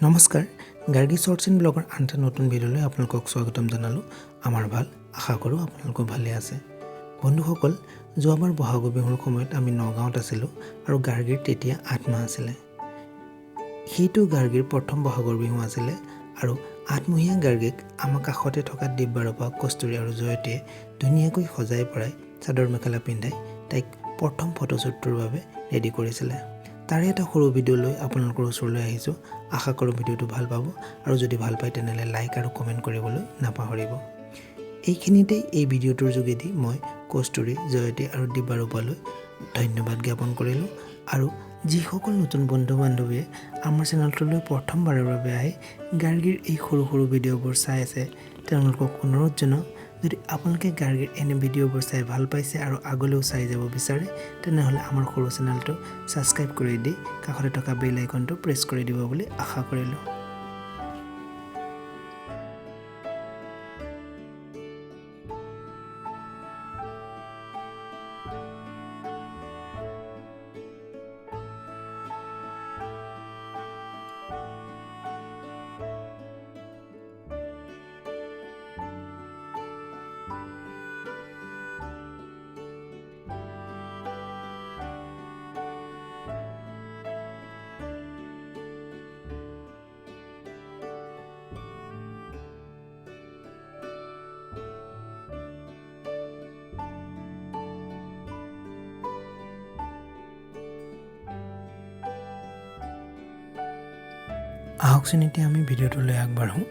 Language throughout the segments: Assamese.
নমস্কাৰ গাৰ্গী শৰ্টছ এণ্ড ব্লগৰ আনটা নতুন ভিডিঅ'লৈ আপোনালোকক স্বাগতম জনালোঁ। আমাৰ ভাল আশা কৰোঁ আপোনালোক ভালে আছে। বন্ধুসকল, যোৱাবাৰ বহাগ বিহুৰ সময়ত আমি নগাঁৱত আছিলোঁ আৰু গাৰ্গীৰ তেতিয়া ৮ মাহ আছিলে। সেইটো গাৰ্গীৰ প্ৰথম বহাগৰ বিহু আছিলে আৰু ৮মহীয়া গাৰ্গীক আমাৰ কাষতে থকা দিব্যাৰূপা, কস্তুৰী আৰু জয়তীয়ে ধুনীয়াকৈ সজাই পৰাই চাদৰ মেখেলা পিন্ধাই তাইক প্ৰথম ফটোশ্বুটটোৰ বাবে ৰেডি কৰিছিলে। তাৰে এটা সৰু ভিডিঅ' লৈ আপোনালোকৰ ওচৰলৈ আহিছোঁ। আশা কৰোঁ ভিডিঅ'টো ভাল পাব আৰু যদি ভাল পায় তেনেহ'লে লাইক আৰু কমেণ্ট কৰিবলৈ নাপাহৰিব। এইখিনিতেই এই ভিডিঅ'টোৰ যোগেদি মই কস্তুৰী, জয়তী আৰু দিব্যাৰূপালৈ ধন্যবাদ জ্ঞাপন কৰিলোঁ আৰু যিসকল নতুন বন্ধু বান্ধৱীয়ে আমাৰ চেনেলটোলৈ প্ৰথমবাৰৰ বাবে আহি গাৰ্গীৰ এই সৰু সৰু ভিডিঅ'বোৰ চাই আছে, তেওঁলোকক অনুৰোধ জনাওঁ, যদি আপোনালোকে গাৰ্গীৰ এনে ভিডিঅ'বোৰ চাই ভাল পাইছে আৰু আগলৈও চাই যাব বিচাৰে তেনেহ'লে আমাৰ সৰু চেনেলটো ছাবস্ক্ৰাইব কৰি দি কাষতে থকা বেল আইকনটো প্ৰেছ কৰি দিব বুলি আশা কৰিলোঁ। আহকচোন এতিয়া আমি ভিডিঅ'টোলৈ আগবাঢ়োঁ।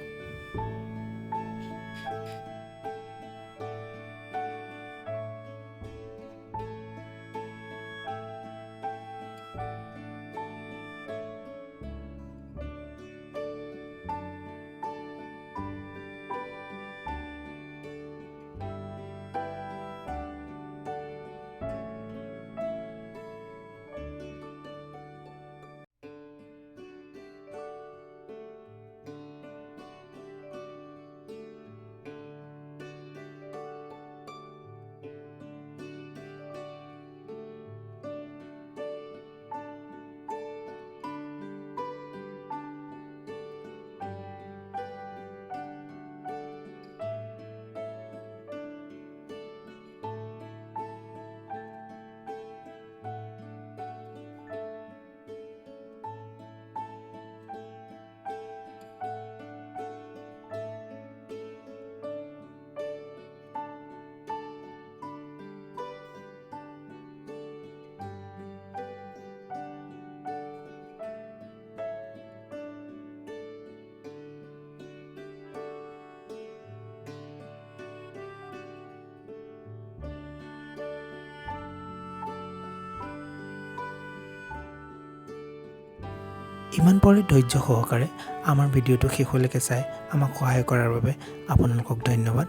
ইমান পৰে ধৈৰ্য সহকাৰে আমাৰ ভিডিঅ'টো শেষলৈকে চাই আমাক সহায় কৰাৰ বাবে আপোনালোকক ধন্যবাদ।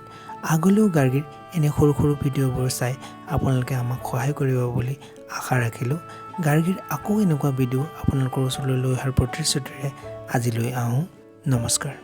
আগলৈও গাৰ্গীৰ এনে সৰু সৰু ভিডিঅ'বোৰ চাই আপোনালোকে আমাক সহায় কৰিব বুলি আশা ৰাখিলোঁ। গাৰ্গীৰ আকৌ এনেকুৱা ভিডিঅ' আপোনালোকৰ ওচৰলৈ লৈ অহাৰ প্ৰতিশ্ৰুতিৰে আজিলৈ আহোঁ। নমস্কাৰ।